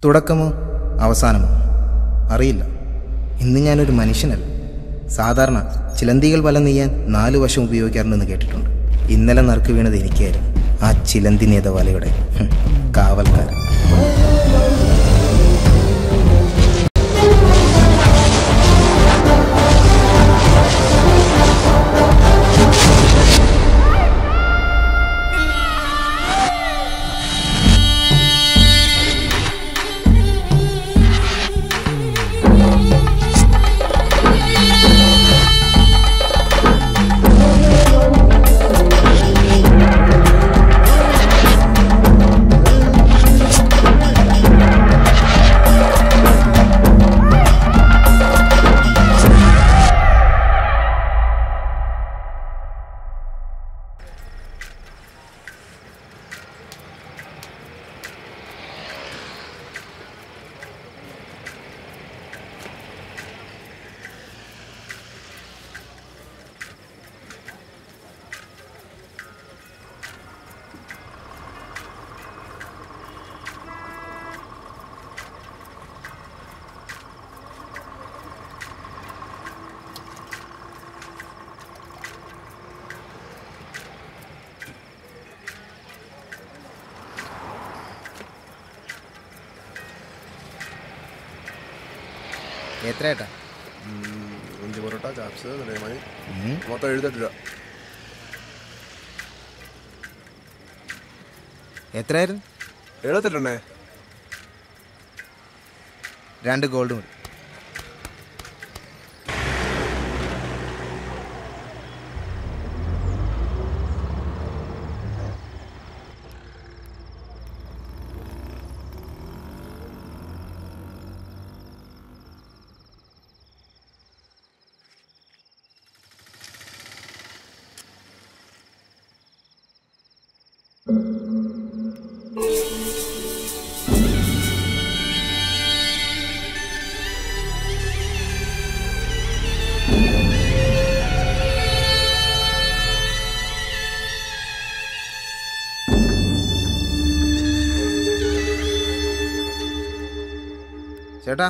തുടക്കമോ അവസാനമോ അറിയില്ല. ഇന്ന് ഞാനൊരു മനുഷ്യനല്ല. സാധാരണ ചിലന്തികൾ വല നെയ്യാൻ 4 വശം ഉപയോഗിക്കാറുണ്ടെന്ന് കേട്ടിട്ടുണ്ട്. ഇന്നലെ നറുക്ക് വീണത് എനിക്കായിരുന്നു, ആ ചിലന്തി നെയ്ത വലയുടെ കാവൽക്കാരൻ. എത്ര ഏട്ടാ? 5 പൊറോട്ട, ചാപ്സ്, മണി മൊത്തം 78 രൂപ. എത്രയായിരുന്നു? 78. 2 ഗോൾഡ് മതി. ചേട്ടാ,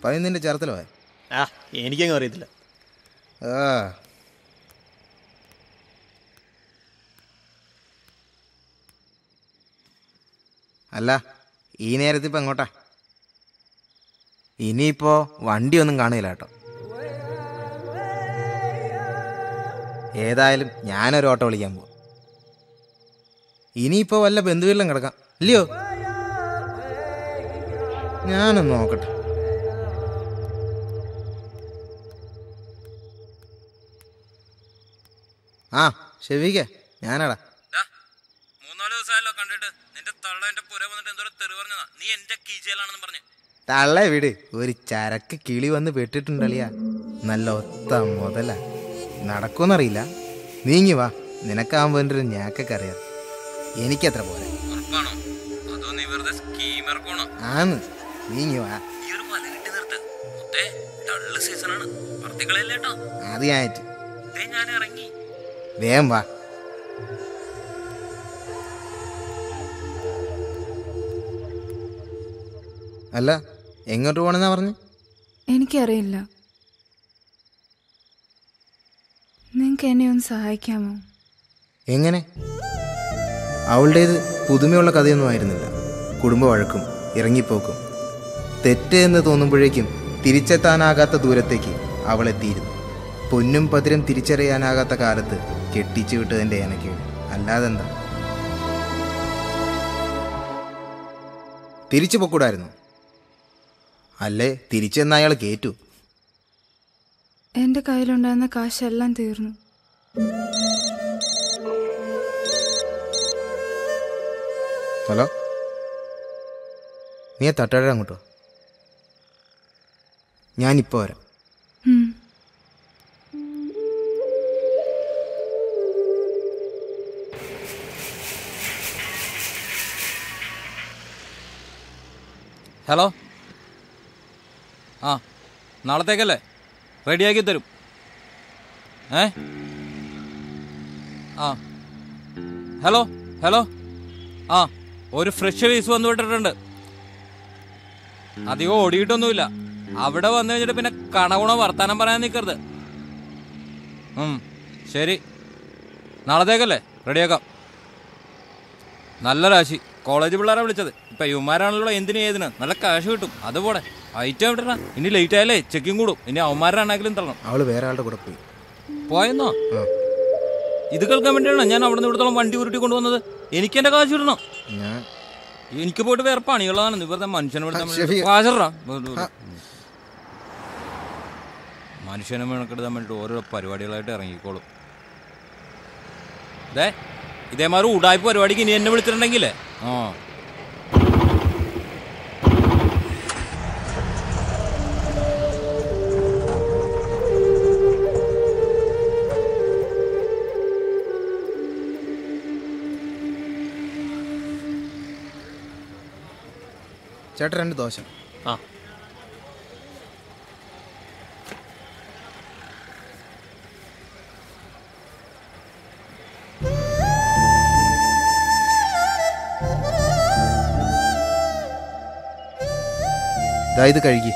പതിനിന്റെ ചേർത്തലോ? എനിക്കങ്ങ് അറിയത്തില്ല. അല്ല, ഈ നേരത്ത് ഇപ്പം എങ്ങോട്ടാ? ഇനിയിപ്പോ വണ്ടിയൊന്നും കാണില്ല കേട്ടോ. ഏതായാലും ഞാനൊരു ഓട്ടോ വിളിക്കാൻ പോവാം. ഇനിയിപ്പോ വല്ല ബന്ധുവീട്ടിലും കിടക്കാം, ഇല്ലയോ? ഞാനൊന്ന് നോക്കട്ടെ. ആ ഷെഫീക്കെ, ഞാനാടാ. 3-4 ദിവസമായല്ലോ കണ്ടിട്ട്. നിന്റെ തള്ള എന്റെ പുര വന്നിട്ട് എന്തോ തെറി പറഞ്ഞതാ. നീ എന്റെ കീച്ചയിലാണെന്ന് പറഞ്ഞു. തള്ള വീട് ഒരു ചരക്ക് കിളി വന്ന് പെട്ടിട്ടുണ്ടല്ലിയാ. നല്ല ഒത്ത മുതല. നടക്കുമെന്നറിയില്ല. നീങ്ങി വാ, നിനക്കാവുമ്പോ എൻ്റെ ഒരു ഞാക്കൊക്കെ അറിയാം. എനിക്കത്ര പോരെ. ആന്ന്, നീങ്ങി വാ. അത് ഞാനായിട്ട് വേഗം വാ. അല്ല, എങ്ങോട്ട് പോണെന്നാ പറഞ്ഞു? എനിക്കറിയില്ല. നിങ്ങൾക്ക് എന്നെ ഒന്ന് സഹായിക്കാമോ? എങ്ങനെ? അവളുടേത് പുതുമയുള്ള കഥയൊന്നും ആയിരുന്നില്ല. കുടുംബ വഴക്കും ഇറങ്ങിപ്പോക്കും. തെറ്റ് എന്ന് തോന്നുമ്പോഴേക്കും തിരിച്ചെത്താനാകാത്ത ദൂരത്തേക്ക് അവൾ എത്തിയിരുന്നു. പൊന്നും പതിരും തിരിച്ചറിയാനാകാത്ത കാലത്ത് കെട്ടിച്ചു വിട്ടതിൻ്റെ എനക്കേട്, അല്ലാതെന്താ? തിരിച്ചു പൊക്കൂടായിരുന്നു? അല്ലേ തിരിച്ചെന്ന അയാൾ കേറ്റു? എൻ്റെ കയ്യിലുണ്ടായിരുന്ന കാശെല്ലാം തീർന്നു. ഹലോ, നീ തട്ടഴ അങ്ങോട്ടോ? ഞാനിപ്പോൾ വരാം. ഹലോ, ആ നാളത്തേക്കല്ലേ? റെഡിയാക്കി തരും. ആ ഹലോ ഹലോ, ആ ഒരു ഫ്രഷ് പീസ് വന്നു വിട്ടിട്ടുണ്ട്. അധികം ഓടിയിട്ടൊന്നുമില്ല. അവിടെ വന്നു കഴിഞ്ഞിട്ട് പിന്നെ കണകുണ വർത്താനം പറയാൻ നിൽക്കരുത്. ശരി, നാളത്തേക്കല്ലേ റെഡിയാക്കാം. നല്ല രാശി. കോളേജ് പിള്ളേരെ വിളിച്ചത്. ഇപ്പൊ യുവമാരാണല്ലോ എന്തിനും ഏതിന് നല്ല കാശ് കിട്ടും. അതുപോലെ ഐറ്റം വിടണ. ഇനി ലേറ്റ് ആയാലേ ചെക്കിങ് കൂടും. ഇനി അവന്മാരാണെങ്കിലും തരണം. അവള് വേറെ ആളുടെ കൂടെ പോയി. പോയെന്നോ? ഇത് കേൾക്കാൻ വേണ്ടിയാണ് ഞാൻ അവിടെ നിന്ന് ഇവിടത്തോളം വണ്ടി ഉരുട്ടി കൊണ്ടുവന്നത്. എനിക്ക് എന്റെ കാശ് ഇടണം. എനിക്ക് പോയിട്ട് വേറെ പണികളാണ്. ഇവരുടെ മനുഷ്യനെ മനുഷ്യനെ മെനക്കെടുത്താൻ വേണ്ടിട്ട് ഓരോ പരിപാടികളായിട്ട് ഇറങ്ങിക്കോളും. ഇതേമാതിരി ഉടായ്പ പരിപാടിക്ക് ഇനി എന്നെ വിളിച്ചിട്ടുണ്ടെങ്കിലേ ചേട്ടാ 2 ദോശ. ഇത് കഴുകി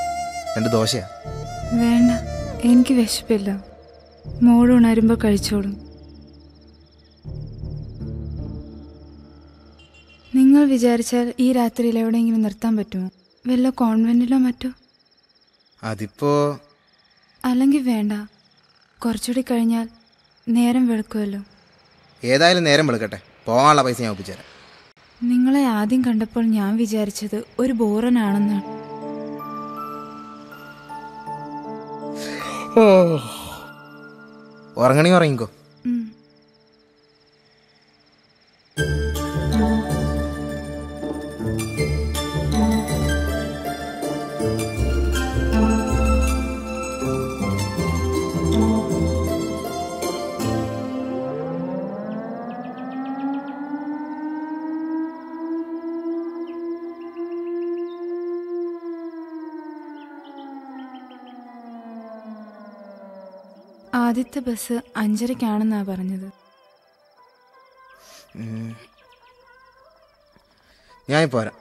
2 ദോശയാ. വേണ്ട, എനിക്ക് വിശപ്പില്ല. മോള് ഉണരുമ്പോൾ കഴിച്ചോളും. നിങ്ങൾ വിചാരിച്ചാൽ ഈ രാത്രിയിൽ എവിടെയെങ്കിലും നിർത്താൻ പറ്റുമോ? വല്ല കോൺവെന്റിലോ മറ്റോ? അതിപ്പോ അല്ലെങ്കിൽ വേണ്ട, കുറച്ചുകൂടി കഴിഞ്ഞാൽ നേരം വെളുക്കുമല്ലോ. ഏതായാലും നേരം വെളുക്കട്ടെ, പോകാനുള്ള പൈസ ഞാൻ ഒപ്പിച്ചുതരാം. നിങ്ങളെ ആദ്യം കണ്ടപ്പോൾ ഞാൻ വിചാരിച്ചത് ഒരു ബോറനാണെന്നാണ്. ഉറങ്ങണി ഉറങ്ങിക്കോ. ആദ്യത്തെ ബസ് 5:30-ക്കാണെന്നാ പറഞ്ഞത്. ഞാൻ പോരാ.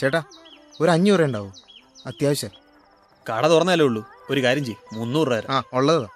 ചേട്ടാ ഒരു 500 ഉണ്ടാവും, അത്യാവശ്യം. കട തുറന്നല്ലേ ഉള്ളൂ, ഒരു കാര്യം ചെയ്യും, 300 രൂപ. ഉള്ളതാ.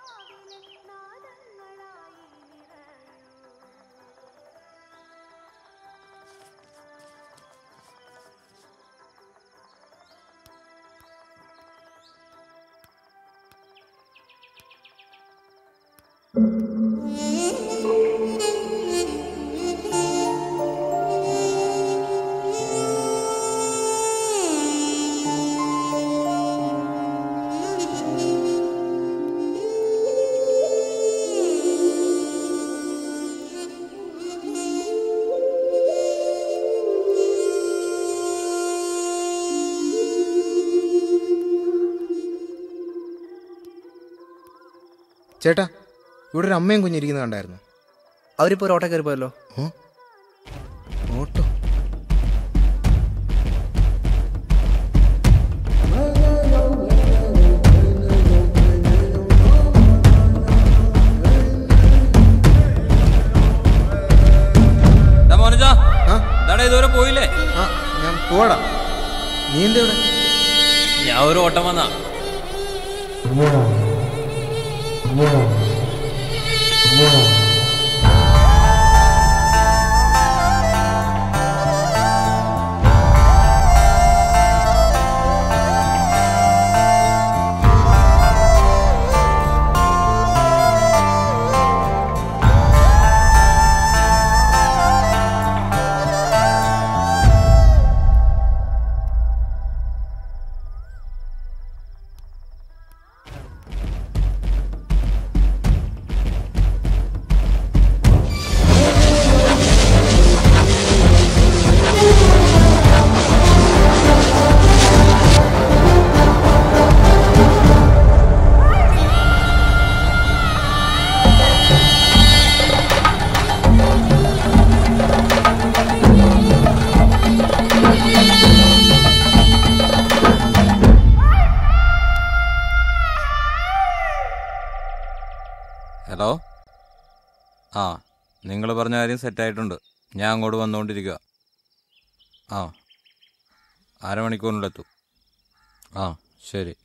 ചേട്ടാ ഇവിടെ ഒരു അമ്മയും കുഞ്ഞിരിക്കുന്നത് കണ്ടായിരുന്നു. അവരിപ്പോ ഒരു ഓട്ടോ കയറി പോയല്ലോ. ഓട്ടോ? ഇതുവരെ പോയില്ലേ? ഞാൻ പോടാ. നീ എന്താ ഇവിടെ? ഞാൻ ഒരു ഓട്ടം വന്നാ. ഹലോ, നിങ്ങൾ പറഞ്ഞ കാര്യം സെറ്റായിട്ടുണ്ട്. ഞാൻ അങ്ങോട്ട് വന്നുകൊണ്ടിരിക്കുക. ആ, അരമണിക്കൂറിലെത്തും. ആ, ശരി.